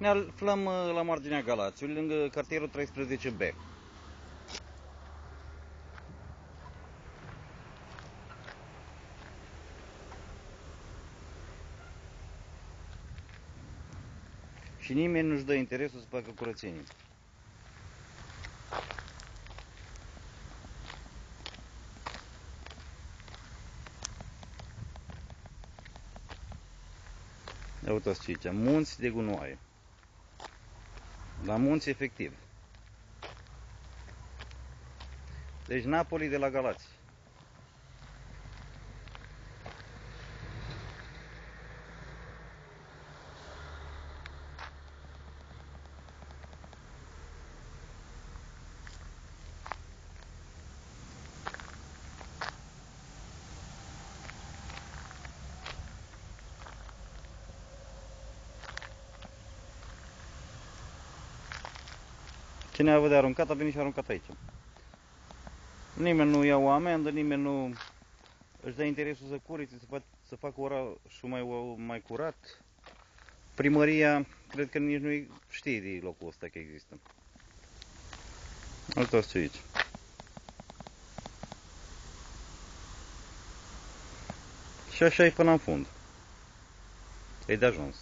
Ne aflăm la marginea Galațiului, lângă cartierul 13B. Și nimeni nu-și dă interesul să facă curățenie. Ia uitați aici, munți de gunoaie. La munți efectiv. Deci Napoli de la Galați. Cine a avut de aruncat, a venit și a aruncat aici. Nimeni nu ia o amendă, nimeni nu își dă interesul să curețe, să facă orașul mai curat. Primăria, cred că nici nu știe de locul ăsta că există. Uitați aici. Și așa e până în fund. E de ajuns.